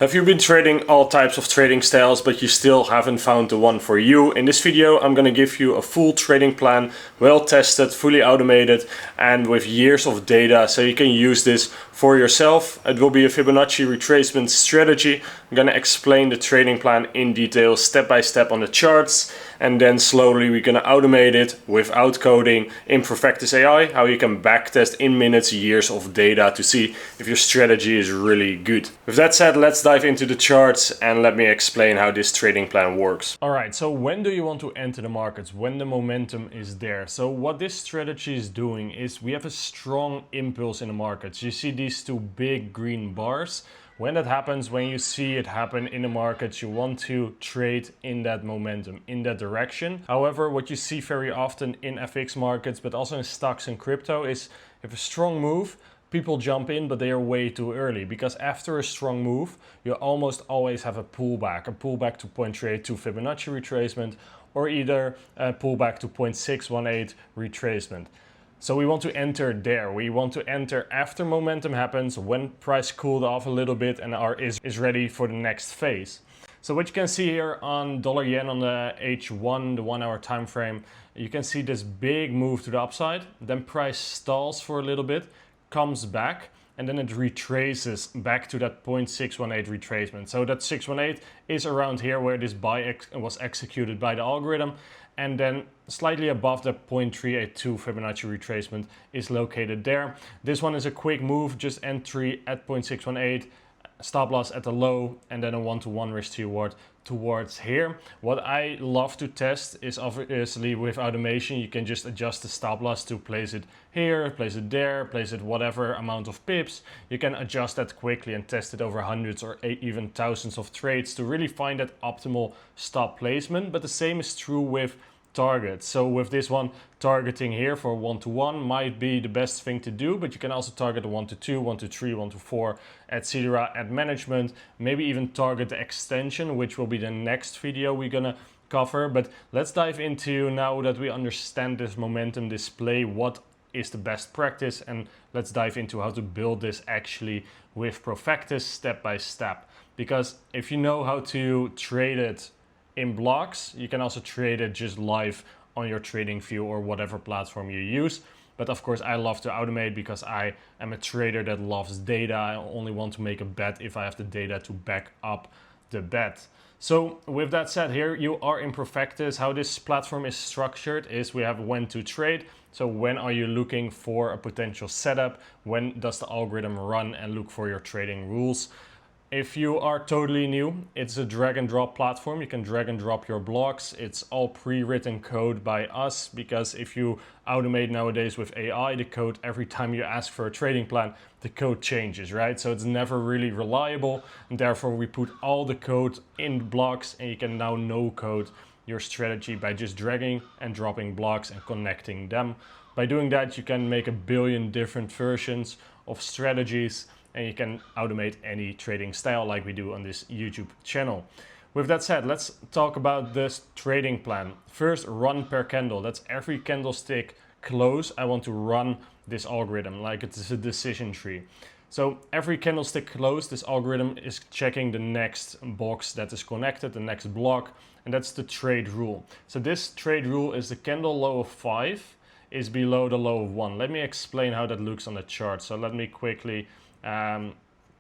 Have you been trading all types of trading styles, but you still haven't found the one for you? In this video, I'm going to give you a full trading plan, well tested, fully automated, and with years of data, so you can use this for yourself. It will be a Fibonacci retracement strategy. I'm going to explain the trading plan in detail, step by step on the charts, and then slowly we're going to automate it without coding in Profectus AI, how you can backtest in minutes years of data to see if your strategy is really good. With that said, let's dive into the charts and let me explain how this trading plan works. Alright, so when do you want to enter the markets? When the momentum is there. So what this strategy is doing is we have a strong impulse in the markets. You see these two big green bars. When that happens, when you see it happen in the markets, you want to trade in that momentum, in that direction. However, what you see very often in FX markets, but also in stocks and crypto, is if a strong move, people jump in, but they are way too early, because after a strong move, you almost always have a pullback to 0.32 Fibonacci retracement, or either a pullback to 0.618 retracement. So we want to enter there. We want to enter after momentum happens, when price cooled off a little bit and is ready for the next phase. So what you can see here on dollar yen on the H1, the 1 hour time frame, you can see this big move to the upside. Then price stalls for a little bit, comes back, and then it retraces back to that 0.618 retracement. So that 618 is around here where this buy was executed by the algorithm, and then slightly above the 0.382 Fibonacci retracement is located there. This one is a quick move, just entry at 0.618, stop loss at the low, and then a 1-to-1 risk to reward towards here. What I love to test is obviously with automation, you can just adjust the stop loss to place it here, place it there, place it whatever amount of pips. You can adjust that quickly and test it over hundreds or even thousands of trades to really find that optimal stop placement. But the same is true with targets. So with this one, targeting here for 1-to-1 might be the best thing to do, but you can also target a 1-to-2, 1-to-3, 1-to-4, etc. at management, maybe even target the extension, which will be the next video we're gonna cover. But let's dive into, now that we understand this momentum display, what is the best practice, and let's dive into how to build this actually with Profectus step by step. Because if you know how to trade it in blocks, you can also trade it just live on your trading view or whatever platform you use. But of course, I love to automate because I am a trader that loves data. I only want to make a bet if I have the data to back up the bet. So with that said, here you are in Profectus. How this platform is structured is we have when to trade. So when are you looking for a potential setup? When does the algorithm run and look for your trading rules? If you are totally new, it's a drag and drop platform. You can drag and drop your blocks. It's all pre-written code by us, because if you automate nowadays with AI, the code, every time you ask for a trading plan, the code changes, right? So it's never really reliable, and therefore we put all the code in blocks, and you can now no code your strategy by just dragging and dropping blocks and connecting them. By doing that, you can make a billion different versions of strategies, and you can automate any trading style like we do on this YouTube channel. With that said, let's talk about this trading plan. First, run per candle. That's every candlestick close. I want to run this algorithm like it's a decision tree. So every candlestick close, this algorithm is checking the next box that is connected, the next block, and that's the trade rule. So this trade rule is the candle low of 5 is below the low of 1. Let me explain how that looks on the chart. So let me quickly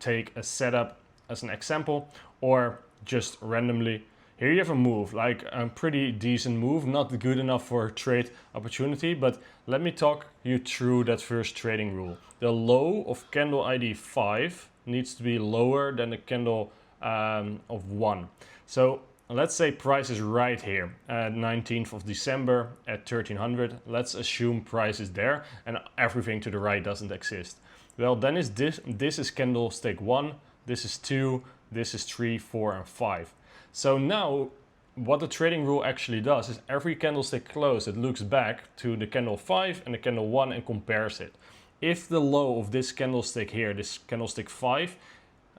take a setup as an example, or just randomly. Here you have a move, like a pretty decent move, not good enough for a trade opportunity, but let me talk you through that first trading rule. The low of candle ID 5 needs to be lower than the candle of 1. So let's say price is right here at 19th of December at 1300. Let's assume price is there and everything to the right doesn't exist. Well, then is this is candlestick 1, this is 2, this is 3, 4, and 5. So now what the trading rule actually does is every candlestick close, it looks back to the candle 5 and the candle 1 and compares it. If the low of this candlestick here, this candlestick 5,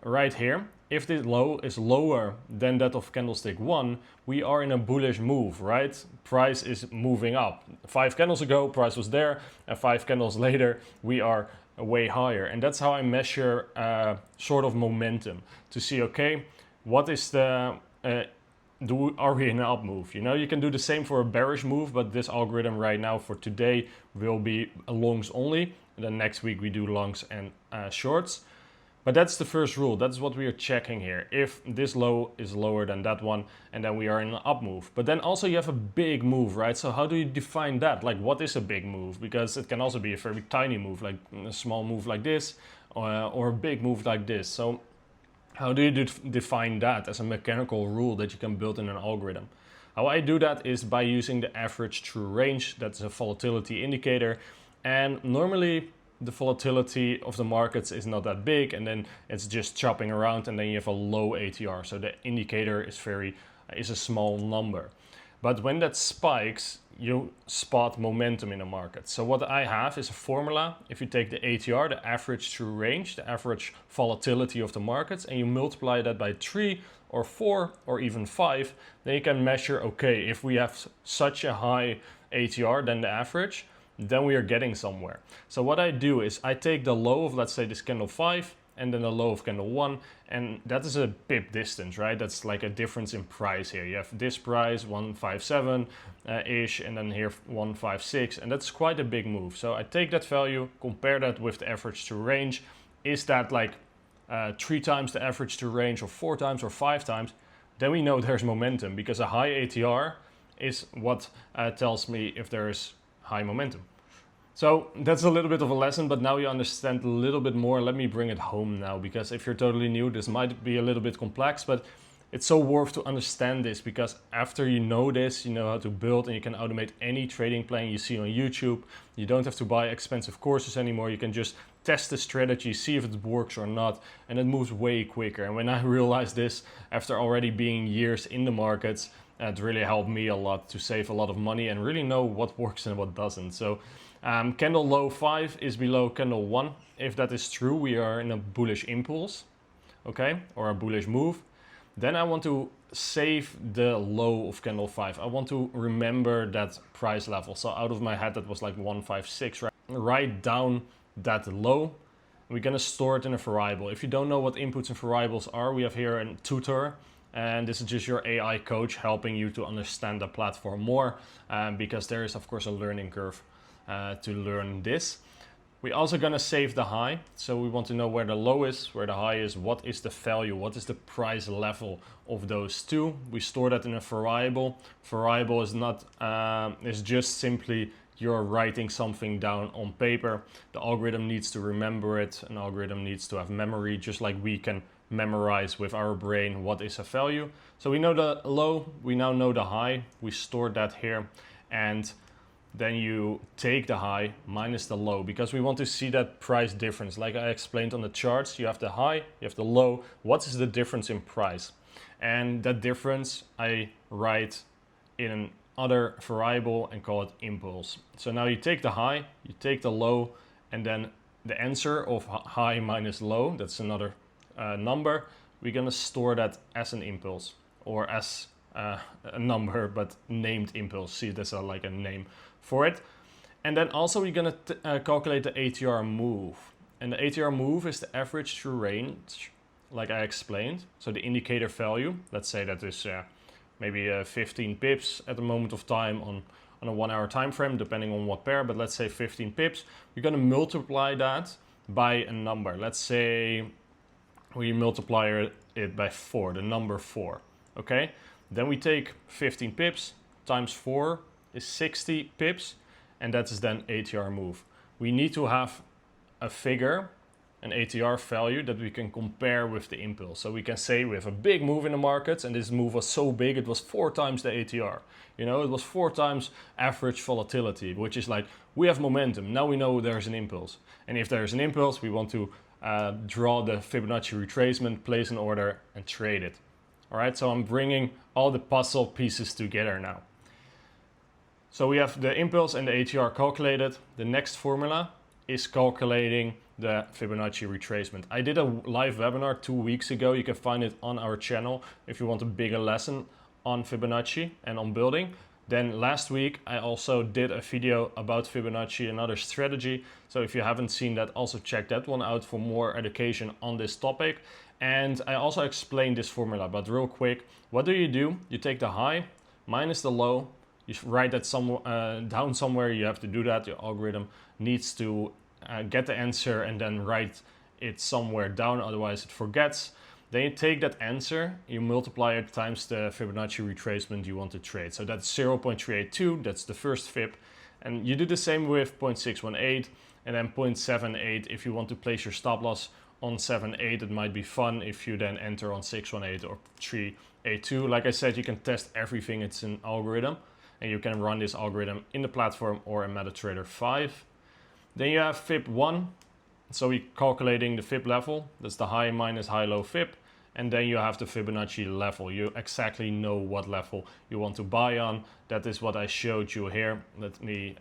right here, if the low is lower than that of candlestick 1, we are in a bullish move, right? Price is moving up. 5 candles ago, price was there, and 5 candles later, we are way higher. And that's how I measure sort of momentum to see, okay, what is the are we in an up move? You know, you can do the same for a bearish move, but this algorithm right now for today will be longs only. And then next week we do longs and shorts. But that's the first rule. That's what we are checking here. If this low is lower than that one, and then we are in an up move. But then also you have a big move, right? So how do you define that? Like, what is a big move? Because it can also be a very tiny move, like a small move like this, or a big move like this. So how do you define that as a mechanical rule that you can build in an algorithm? How I do that is by using the average true range. That's a volatility indicator. And normally the volatility of the markets is not that big, and then it's just chopping around, and then you have a low ATR. So the indicator is a small number. But when that spikes, you spot momentum in the market. So what I have is a formula. If you take the ATR, the average true range, the average volatility of the markets, and you multiply that by 3 or 4 or even 5, then you can measure, okay, if we have such a high ATR than the average, then we are getting somewhere. So what I do is I take the low of, let's say, this candle 5, and then the low of candle 1, and that is a pip distance, right? That's like a difference in price here. You have this price 157 ish, and then here 156, and that's quite a big move. So I take that value, compare that with the average to range. Is that like 3 times the average to range, or 4 times, or 5 times? Then we know there's momentum, because a high ATR is what tells me if there is high momentum. So that's a little bit of a lesson, but now you understand a little bit more. Let me bring it home now, because if you're totally new, this might be a little bit complex, but it's so worth to understand this, because after you know this, you know how to build, and you can automate any trading plan you see on YouTube. You don't have to buy expensive courses anymore. You can just test the strategy, see if it works or not, and it moves way quicker. And when I realized this after already being years in the markets, it really helped me a lot to save a lot of money and really know what works and what doesn't. So candle low 5 is below candle 1. If that is true, we are in a bullish impulse, okay, or a bullish move. Then I want to save the low of candle 5. I want to remember that price level. So out of my head, that was like 156, right? Write down that low. We're gonna store it in a variable. If you don't know what inputs and variables are, we have here a tutor. And this is just your AI coach helping you to understand the platform more, because there is of course a learning curve to learn this. We're also gonna save the high. So we want to know where the low is, where the high is, what is the value, what is the price level of those two. We store that in a variable. Variable is not, is just simply you're writing something down on paper. The algorithm needs to remember it. An algorithm needs to have memory, just like we can memorize with our brain what is a value. So we know the low, we now know the high, we stored that here, and then you take the high minus the low, because we want to see that price difference. Like I explained on the charts, you have the high, you have the low, what is the difference in price? And that difference I write in another variable and call it impulse. So now you take the high, you take the low, and then the answer of high minus low, that's another number, we're gonna store that as an impulse, or as a number but named impulse. See, there's like a name for it. And then also we're gonna calculate the ATR move, and the ATR move is the average true range, like I explained. So the indicator value, let's say that is maybe 15 pips at the moment of time on a 1 hour time frame, depending on what pair, but let's say 15 pips. We're gonna multiply that by a number. Let's say we multiply it by 4, the number 4, okay? Then we take 15 pips times 4 is 60 pips, and that is then ATR move. We need to have a figure, an ATR value that we can compare with the impulse. So we can say we have a big move in the markets, and this move was so big it was 4 times the ATR. You know, it was 4 times average volatility, which is like, we have momentum. Now we know there's an impulse. And if there's an impulse, we want to draw the Fibonacci retracement, place an order, and trade it. All right, so I'm bringing all the puzzle pieces together now. So we have the impulse and the ATR calculated. The next formula is calculating the Fibonacci retracement. I did a live webinar 2 weeks ago. You can find it on our channel if you want a bigger lesson on Fibonacci and on building. Then last week I also did a video about Fibonacci, another strategy. So if you haven't seen that, also check that one out for more education on this topic. And I also explained this formula, but real quick, what do? You take the high minus the low, you write that down somewhere. You have to do that. Your algorithm needs to get the answer and then write it somewhere down, otherwise it forgets. Then you take that answer, you multiply it times the Fibonacci retracement you want to trade. So that's 0.382, that's the first Fib. And you do the same with 0.618 and then 0.78 if you want to place your stop loss on 7.8. It might be fun if you then enter on 6.18 or 3.82. Like I said, you can test everything. It's an algorithm and you can run this algorithm in the platform or in MetaTrader 5. Then you have Fib 1. So we're calculating the Fib level. That's the high minus high low Fib. And then you have the Fibonacci level. You exactly know what level you want to buy on. That is what I showed you here. Let me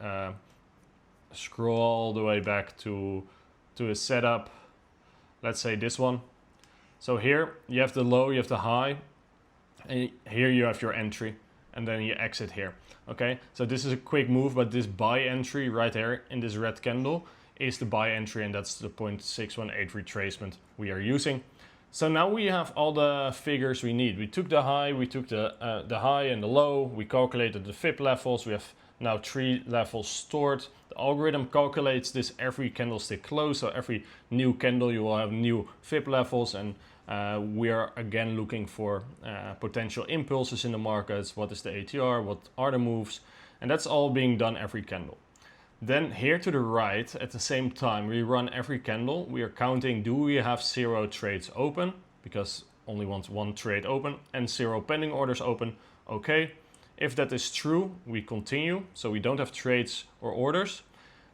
scroll all the way back to a setup. Let's say this one. So here you have the low, you have the high, and here you have your entry, and then you exit here. Okay, so this is a quick move, but this buy entry right here in this red candle is the buy entry, and that's the 0.618 retracement we are using. So now we have all the figures we need. We took the high, we took the high and the low, we calculated the Fib levels. We have now 3 levels stored. The algorithm calculates this every candlestick close, so every new candle you will have new Fib levels, and we are again looking for potential impulses in the markets. What is the ATR, what are the moves, and that's all being done every candle. Then here to the right, at the same time, we run every candle. We are counting, do we have 0 trades open? Because only wants 1 trade open, and 0 pending orders open. Okay, if that is true, we continue. So we don't have trades or orders.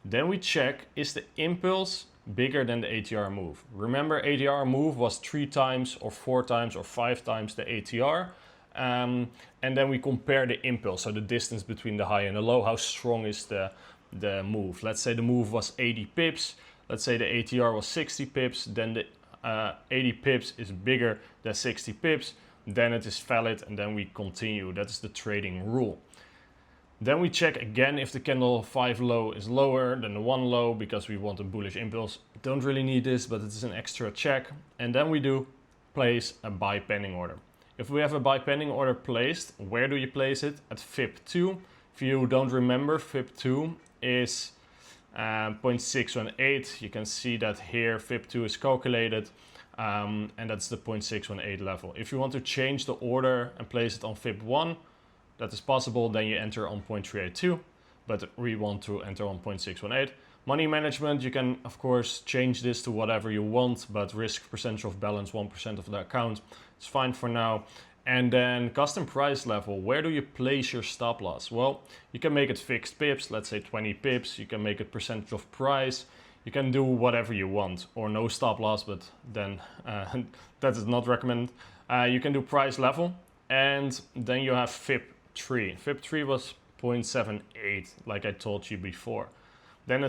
Then we check, is the impulse bigger than the ATR move? Remember, ATR move was 3 times or 4 times or 5 times the ATR. And then we compare the impulse, so the distance between the high and the low. How strong is the move? Let's say the move was 80 pips. Let's say the ATR was 60 pips. Then the 80 pips is bigger than 60 pips. Then it is valid, and then we continue. That is the trading rule. Then we check again if the candle 5 low is lower than the 1 low, because we want a bullish impulse. Don't really need this, but it is an extra check. And then we do place a buy pending order. If we have a buy pending order placed, where do you place it? At Fib 2. If you don't remember, Fib 2 is 0.618. You can see that here Fib 2 is calculated, and that's the 0.618 level. If you want to change the order and place it on Fib 1, that is possible. Then you enter on 0.382, but we want to enter on 0.618. Money management, you can of course change this to whatever you want, but risk percentage of balance 1% of the account. It's fine for now. And then custom price level, where do you place your stop loss? Well, you can make it fixed pips, let's say 20 pips. You can make it percentage of price. You can do whatever you want, or no stop loss, but then that is not recommended. You can do price level, and then you have Fib 3. Fib 3 was 0.78, like I told you before. Then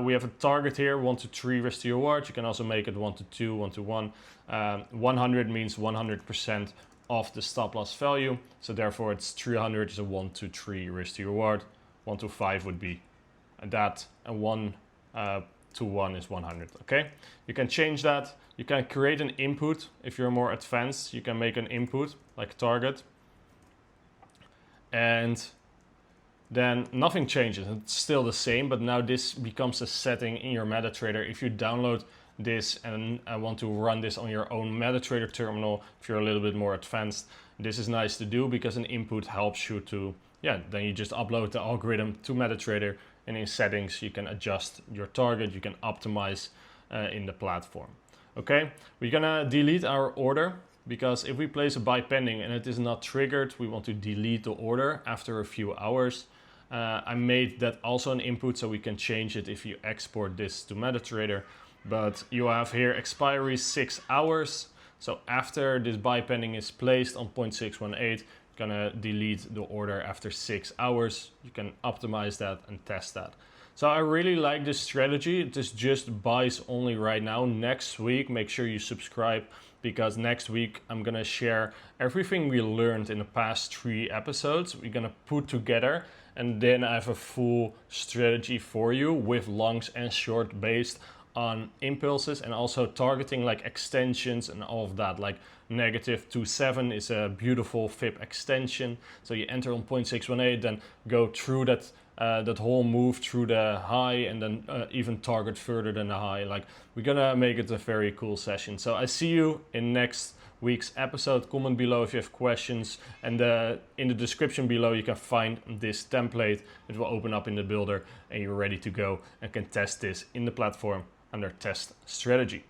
we have a target here, 1 to 3 risk to reward. You can also make it 1 to 2, 1 to 1. 100 means 100% of the stop loss value. So therefore it's 300 is a 1 to 3 risk to reward. 1 to 5 would be that, and 1 to 1 is 100, okay? You can change that. You can create an input. If you're more advanced, you can make an input, like target. And then nothing changes. It's still the same, but now this becomes a setting in your MetaTrader. If you download this and want to run this on your own MetaTrader terminal, if you're a little bit more advanced, this is nice to do, because an input helps you to, then you just upload the algorithm to MetaTrader, and in settings you can adjust your target, you can optimize in the platform. Okay, we're gonna delete our order, because if we place a buy pending and it is not triggered, we want to delete the order after a few hours. I made that also an input, so we can change it if you export this to MetaTrader. But you have here expiry 6 hours. So after this buy pending is placed on 0.618, you're gonna delete the order after 6 hours. You can optimize that and test that. So I really like this strategy. It is just buys only right now. Next week, make sure you subscribe, because next week I'm gonna share everything we learned in the past 3 episodes. We're gonna put together, and then I have a full strategy for you with longs and short based on impulses, and also targeting like extensions and all of that. Like -27 is a beautiful Fib extension. So you enter on 0.618, then go through that whole move through the high, and then even target further than the high. Like, we're gonna make it a very cool session. So I see you in next week's episode. Comment below if you have questions, and in the description below you can find this template. It will open up in the builder, and you're ready to go and can test this in the platform under test strategy.